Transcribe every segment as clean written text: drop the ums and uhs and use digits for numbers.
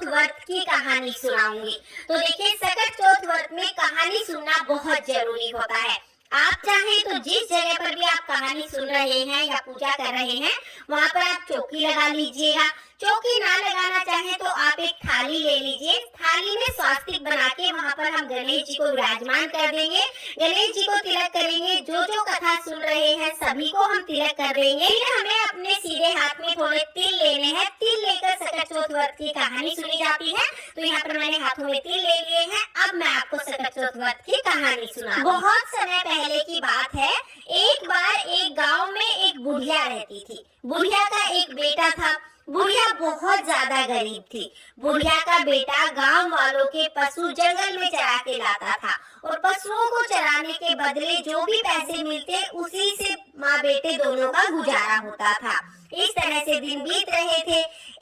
चौथ व्रत की कहानी सुनाऊंगी। तो देखिए, सकट चौथ व्रत में कहानी सुनना बहुत जरूरी होता है। आप चाहें तो जिस जगह पर भी आप कहानी सुन रहे हैं या पूजा कर रहे हैं, वहाँ पर आप चौकी लगा लीजिएगा। चौकी ना लगाना चाहे तो आप एक थाली ले लीजिए। थाली में स्वास्तिक बना के वहाँ पर हम गणेश जी को विराजमान कर देंगे। गणेश जी को तिलक करेंगे। जो कथा सुन रहे हैं सभी को हम तिलक कर देंगे। फिर हमें अपने सीधे हाथ में थोड़े तिल लेने हैं। तिल लेकर सकट चौथ व्रत की कहानी सुनी जाती है। तो यहाँ पर मैंने हाथों में तिल ले लिए हैं। अब मैं आपको सकट चौथ व्रत की कहानी सुना। बहुत समय पहले की बात है। एक बार एक गाँव में एक बुढ़िया रहती थी। बुढ़िया का एक बेटा था। बुढ़िया बहुत ज्यादा गरीब थी। बुढ़िया का बेटा गांव वालों के पशु जंगल में चरा के लाता था और पशुओं को चराने के बदले जो भी पैसे मिलते उसी से माँ बेटे दोनों का गुजारा होता था। इस तरह से दिन बीत रहे थे।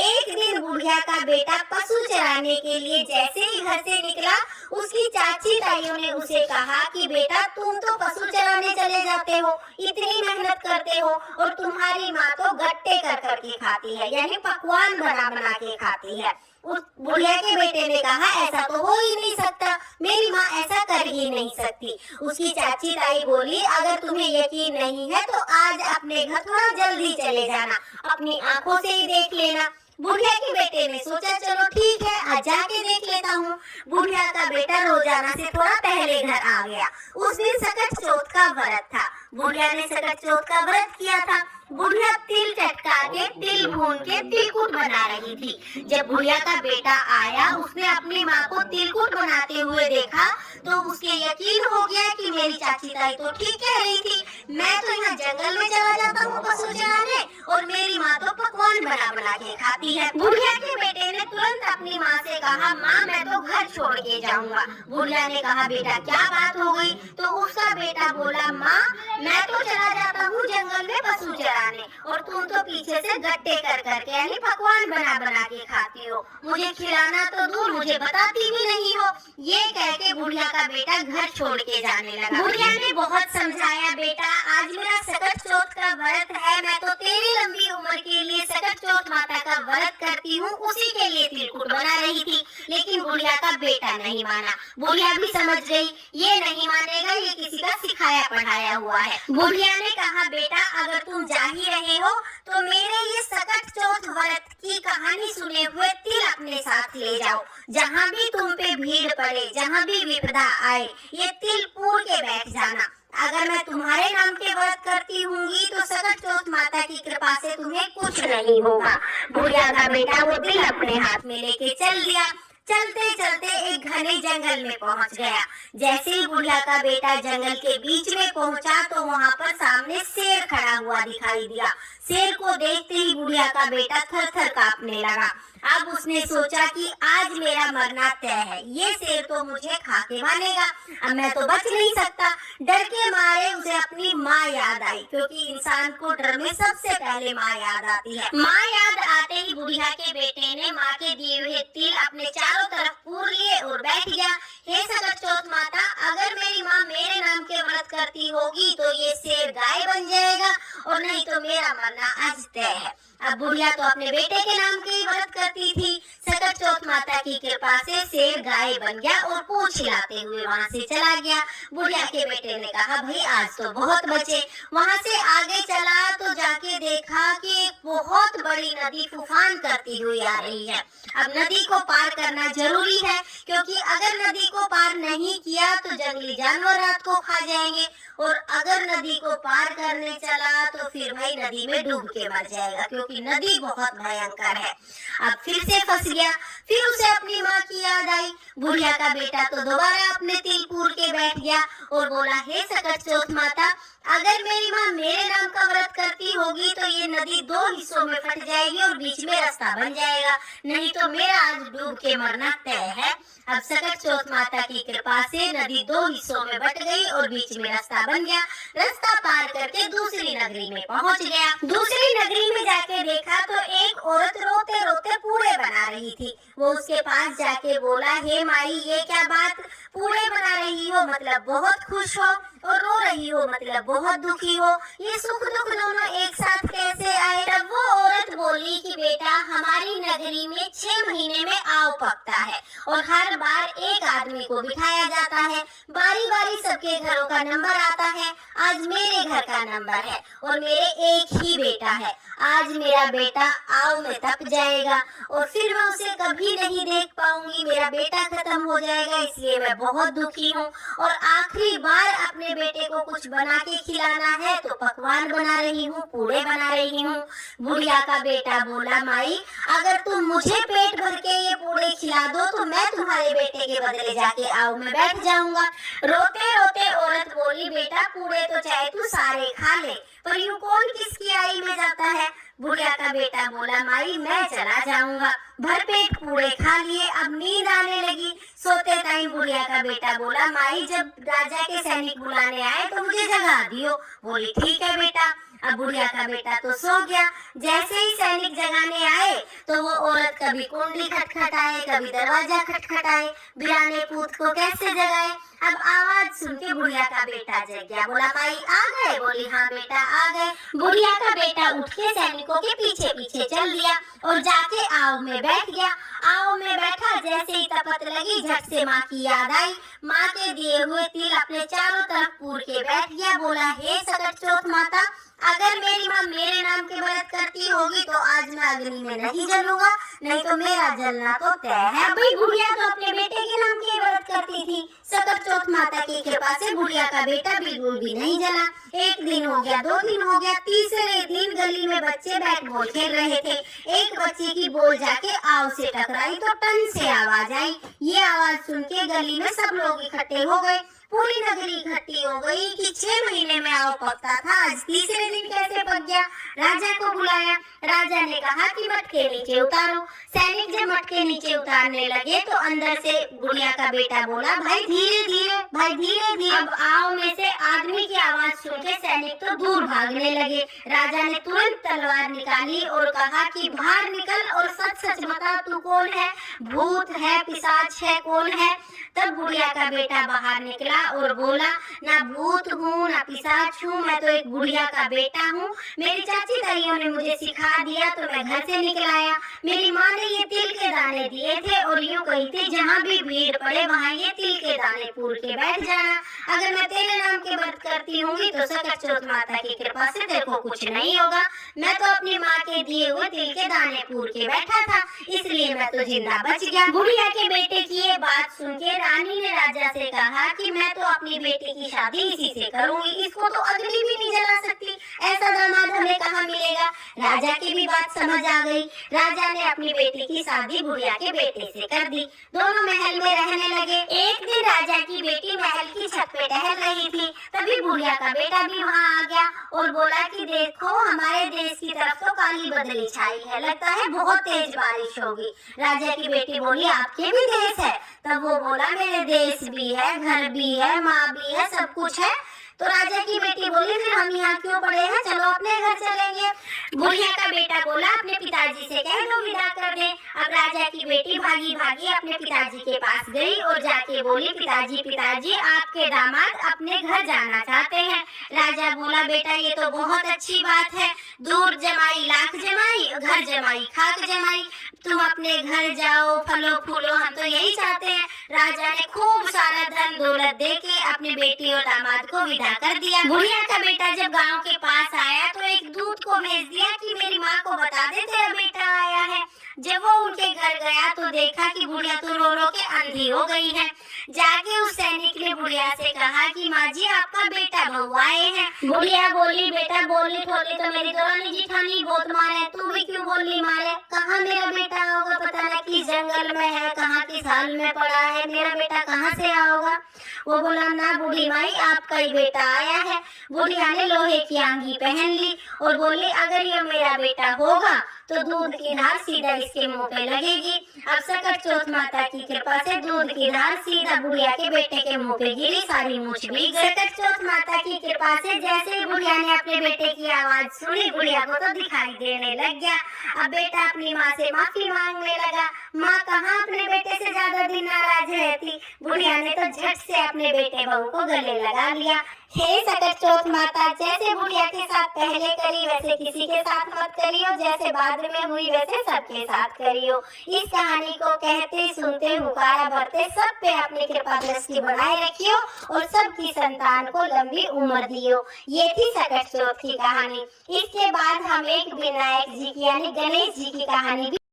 एक दिन बुढ़िया का बेटा पशु चराने के लिए जैसे ही घर से निकला, उसकी चाची ताइयों ने उसे कहा कि बेटा, तुम तो पशु चराने चले जाते हो, इतनी मेहनत करते हो और तुम्हारी माँ तो गट्टे कर कर के खाती है, यानी पकवान बना बना के खाती है। उस बुढ़िया के बेटे ने कहा, ऐसा तो हो ही नहीं सकता, मेरी माँ ऐसा कर ही नहीं सकती। उसकी चाची ताई बोली, अगर तुम्हें यकीन नहीं है तो आज अपने घर थोड़ा जल्दी चले जाना, अपनी आंखों से ही देख लेना। बुढ़िया के बेटे ने सोचा, चलो ठीक है, आज जाके देख लेता हूँ। बुढ़िया का बेटा रोजाना से थोड़ा पहले घर आ गया। उस दिन सकट चौथ का व्रत था। बुढ़िया ने सकट चौथ का व्रत किया था। बुढ़िया तिल चटका के, तिल भून के तिलकुट बना रही थी। जब बुढ़िया का बेटा आया, उसने अपनी माँ को तिलकुट बनाते हुए देखा तो उसे यकीन हो गया कि मेरी चाची ताई तो ठीक कह रही थी। मैं तो यहाँ जंगल में चला जाता हूँ पशु चराने और मेरी माँ तो पकवान बना बना के खाती है। बुढ़िया के बेटे ने तुरंत अपनी माँ से कहा, माँ मैं तो घर छोड़ के जाऊंगा। बुढ़िया ने कहा, बेटा क्या बात हो गई? तो उसका बेटा बोला, माँ मैं तो चला जाता हूँ जंगल में पशु चराने और तुम तो पीछे से गट्टे कर करके यानी पकवान बना बना के खाती हो। मुझे खिलाना तो दूर, मुझे बताती भी नहीं हो। ये कह के बुढ़िया का बेटा घर छोड़ के जाने लगा। बुढ़िया ने बहुत समझाया, बेटा आज मेरा सकट चौथ का व्रत है, मैं तो तेरी लंबी उम्र के लिए सकट चौथ माता का व्रत करती हूँ, उसी के लिए तिलकुट बना रही थी। लेकिन बुढ़िया का बेटा नहीं माना। बुढ़िया भी समझ गई, ये नहीं मानेगा, ये किसी का सिखाया पढ़ाया हुआ है। बुढ़िया ने कहा, बेटा अगर तुम जा ही रहे हो तो मेरे ये सकट चौथ व्रत की कहानी सुने हुए तिल अपने साथ ले जाओ। जहाँ भी तुम पे भीड़ पड़े, जहाँ भी विपदा आए, ये तिल पूर के बैठ जाना। अगर मैं तुम्हारे नाम के व्रत करती होंगी तो सकट चौथ माता की कृपा से तुम्हें कुछ नहीं होगा। बुढ़िया का बेटा वो तिल अपने हाथ में लेके चल दिया। चलते चलते एक घने जंगल में पहुंच गया। जैसे ही बुढ़िया का बेटा जंगल के बीच में पहुंचा तो वहां पर सामने शेर खड़ा हुआ दिखाई दिया। शेर को देखते ही बुढ़िया का बेटा थर थर कांपने लगा। अब उसने सोचा कि आज मेरा मरना तय है, ये शेर तो मुझे खा के मारेगा, अब मैं तो बच नहीं सकता। डर के मारे उसे अपनी माँ याद आई, क्योंकि इंसान को डर में सबसे पहले माँ याद आती है। माँ याद आते ही बुढ़िया के बेटे ने माँ के दिए हुए तिल अपने चारों तरफ पूर लिए और बैठ गया। हे सकट चौथ माता, अगर मेरी माँ मेरे नाम के व्रत करती होगी तो ये शेर गाय बन जाएगा और नहीं तो मेरा मरना आज तय है। अब बुढ़िया तो अपने बेटे के नाम के व्रत करती थी। सकट चौथ माता की कृपा से शेर गाय बन गया और पूंछ हिलाते हुए वहाँ से चला गया। बुढ़िया के बेटे ने कहा, भाई आज तो बहुत बचे। वहाँ से आगे चला तो जाके देखा कि एक बहुत बड़ी नदी तूफान करती हुई आ रही है। अब नदी को पार करना जरूरी है, क्योंकि अगर नदी को पार नहीं किया तो जंगली जानवर रात को खा जाएंगे और अगर नदी को पार करने चला तो फिर भाई नदी में डूब के मर जाएगा, क्योंकि नदी बहुत भयंकर है। अब फिर से फंस गया। फिर उसे अपनी माँ की याद आई। बुढ़िया का बेटा तो दोबारा अपने तिल पूर के बैठ गया और बोला, हे सकट चौथ माता, अगर मेरी माँ मेरे नाम का व्रत करती होगी तो ये नदी दो हिस्सों में फट जाएगी और बीच में रास्ता बन जाएगा, नहीं तो मेरा आज डूब के मरना तय है। अब सकट चौथ माता की कृपा से नदी दो हिस्सों में बट गई और बीच में रास्ता बन गया। रास्ता पार करके दूसरी नगरी में पहुंच गया। दूसरी नगरी में जाके देखा तो एक औरत रोते रोते पूड़े बना रही थी। वो उसके पास जाके बोला, हे माई, ये क्या बात, पूड़े बना रही हो, मतलब बहुत खुश हो? और रो रही हो मतलब बहुत दुखी हो। ये सुख दुख दोनों एक साथ कैसे आए? तब वो औरत बोली कि बेटा, हमारी नगरी में 6 महीने में आव पकता है और हर बार एक आदमी को बिठाया जाता है, बारी बारी सबके घरों का नंबर आता है। आज मेरे घर का नंबर है और मेरे एक ही बेटा है। आज मेरा बेटा आव में तप जाएगा और फिर मैं उसे कभी नहीं देख पाऊंगी। मेरा बेटा खत्म हो जाएगा, इसलिए मैं बहुत दुखी हूँ और आखिरी बार अपने बेटे को कुछ बना के खिलाना है तो पकवान बना रही हूँ, पूड़े बना रही हूँ। बुढ़िया का बेटा बोला, माई अगर तुम मुझे पेट भर के ये पूड़े खिला दो तो मैं तुम्हारे बेटे के बदले जाके आव में बैठ जाऊंगा। रोते रोते औरत बोली, बेटा पूड़े तो चाहे तू सारे खा ले, पर यूं कौन किसकी आई में जाता है? बुढ़िया का बेटा बोला, माई मैं चला जाऊंगा। भरपेट पूड़े खा लिए, अब नींद आने लगी। सोते टाइम बुढ़िया का बेटा बोला, माई जब राजा के सैनिक बुलाने आए तो मुझे जगा दियो। बोली ठीक है बेटा। अब बुढ़िया का बेटा तो सो गया। जैसे ही सैनिक जगाने आए तो वो औरत कभी कुंडी खटखटाए, कभी दरवाजा खटखटाए, बिराने पूत को कैसे जगाए। अब आवाज सुन के बुढ़िया का बेटा जग गया। बोला, माई आ गए? बोली हाँ बेटा आ गए। बुढ़िया का बेटा उठ के सैनिकों के पीछे पीछे चल दिया और जाके आव में बैठ गया। आव में बैठा, जैसे ही तपत लगी झट से माँ की याद आई। माँ के दिए हुए तिल अपने चारों तरफ पूर के बैठ गया। बोला, हे सकट चौथ माता, अगर मेरी माँ मेरे नाम के व्रत करती होगी तो आज मैं अग्नि में नहीं जलूंगा, नहीं तो मेरा जलना तो तय है। भाई बुढ़िया तो अपने बेटे के नाम के व्रत करती थी। सकट चौथ माता की कृपा से बुढ़िया का बेटा बिल्कुल भी नहीं जला। एक दिन हो गया, 2 दिन हो गया, तीसरे दिन गली में बच्चे बैट बॉल खेल रहे थे। एक बच्चे की बॉल जाके आव से टकराई तो टन से आवाज आई। ये आवाज सुन के गली में सब लोग इकट्ठे हो गए। पूरी नगरी इकट्ठी हो गई कि 6 महीने में आव पकता था, आज तीसरे दिन कैसे पक गया। राजा को बुलाया। राजा ने कहा कि मटके नीचे उतारो। सैनिक जब मटके नीचे उतारने लगे तो अंदर से बुढ़िया का बेटा बोला, भाई धीरे धीरे, भाई धीरे धीरे। अब आव में से आदमी की आवाज सुन के सैनिक तो दूर भागने लगे। राजा ने तुरंत तलवार निकाली और कहा कि बाहर निकल और सच सच बता, तू कौन है? भूत है, पिशाच है, कौन है? तब बुढ़िया का बेटा बाहर निकला और बोला, ना भूत हूँ ना पिशाच हूँ, मैं तो एक बुढ़िया का बेटा हूँ। मेरी चाची ताइयों ने मुझे सिखा दिया तो मैं घर से निकल आया। मेरी माँ ने ये तिल के दाने दिए थे और यूँ कही थी, जहाँ भी भीड़ पड़े वहाँ ये तिल के दाने पूर के बैठ जाना। अगर मैं तेरे नाम के व्रत करती होंगी तो सकट चौथ माता की कृपा से तेरे को कुछ नहीं होगा। मैं तो अपनी माँ के दिए हुए तिल के दाने पूर के बैठा था, इसलिए मैं तो जिंदा बच गया। बुढ़िया के बेटे की ये बात सुन के रानी ने राजा से कहा कि मैं तो अपनी बेटी की शादी इसी से करूंगी, इसको तो अग्नि भी नहीं जला सकती, ऐसा दामाद हमें कहाँ मिलेगा। राजा की भी बात समझ आ गई। राजा ने अपनी बेटी की शादी बुढ़िया के बेटे से कर दी। दोनों महल में रहने लगे। एक दिन राजा की बेटी महल की छत पे टहल रही थी, तभी बुढ़िया का बेटा भी वहाँ आ गया और बोला कि देखो, हमारे देश की तरफ तो काली बदली छाई है, लगता है बहुत तेज बारिश होगी। राजा की बेटी बोली, आपके भी देश है? तब वो बोला, मेरे देश भी है, घर भी है, माँ भी है, सब कुछ है। तो राजा की बेटी बोली, फिर हम यहाँ क्यों पड़े हैं, चलो अपने घर चलेंगे। बुढ़िया का बेटा बोला, अपने पिताजी से कह दो विदा कर दे। अब राजा की बेटी भागी भागी अपने पिताजी के पास गई और जाके बोली, पिताजी पिताजी, आपके दामाद अपने घर जाना चाहते हैं। राजा बोला, बेटा ये तो बहुत अच्छी बात है, दूर जमाई लाख जमाई, घर जमाई खाक जमाई, तुम अपने घर जाओ, फलो फूलो, हम तो यही चाहते हैं। राजा ने खूब सारा धन दौलत दे के अपनी बेटी और दामाद को विदा कर दिया। बुढ़िया का बेटा जब गांव के पास आया तो एक दूत को भेज दिया कि मेरी माँ को बता दे तेरा बेटा आया है। जब वो उनके घर गया तो देखा कि बुढ़िया तो रो रो के अंधी हो गई है। जाके उस सैनिक ने बुढ़िया से कहा कि माँ जी, आपका बेटा बहू आए हैं। बुढ़िया बोली, बेटा बोली ठोली तो मेरी दौरानी जिठानी बहुत मारे, तू भी क्यों बोली मारे? कहाँ मेरा बेटा होगा, पता न किस जंगल में है, कहाँ किस हाल में पड़ा है, मेरा बेटा कहाँ से आओगा? वो बोला, ना बूढ़ी माई, आपका ही बेटा आया है। बुढ़िया ने लोहे की आंगी पहन ली और बोली, अगर ये मेरा बेटा होगा तो दूध की धार सीधा इसके मुंह पे लगेगी। अब सकट चौथ माता की कृपा से दूध की धार सीधा बुढ़िया के बेटे के मुंह पे गिरी, सारी मूछ भी गई। सकट चौथ माता की कृपा से जैसे ही बुढ़िया ने अपने बेटे की आवाज सुनी, बुढ़िया को तो दिखाई देने लग गया। अब बेटा अपनी माँ से माफी मांगने लगा। माँ कहाँ अपने बेटे से ज्यादा दिन नाराज रहती। बुढ़िया ने तो झट से अपने बेटे बहू को गले लगा लिया। हे सकट चौथ माता, जैसे बुढ़िया के साथ पहले करी वैसे किसी के साथ मत करियो, जैसे बाद में हुई वैसे सबके साथ करियो। इस कहानी को कहते सुनते हुकारा भरते सब पे अपनी कृपा दृष्टि बनाए रखियो और सबकी संतान को लंबी उम्र दियो। ये थी सकट चौथ की कहानी। इसके बाद हम एक विनायक जी की यानी गणेश जी की कहानी भी